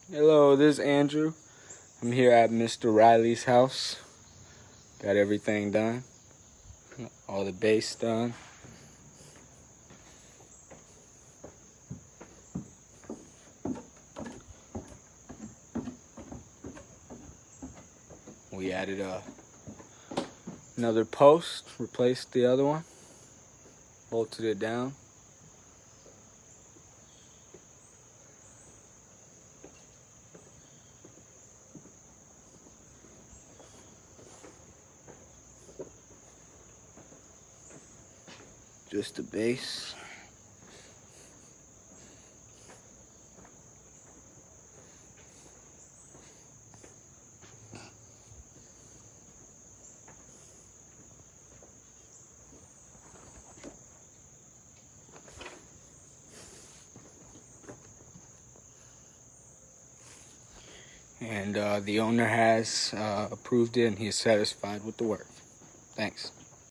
Hello, this is Andrew. I'm here at Mr. Riley's house. Got everything done. All the base done. We added another post, replaced the other one, bolted it down. Just the base. And the owner has approved it and he is satisfied with the work. Thanks.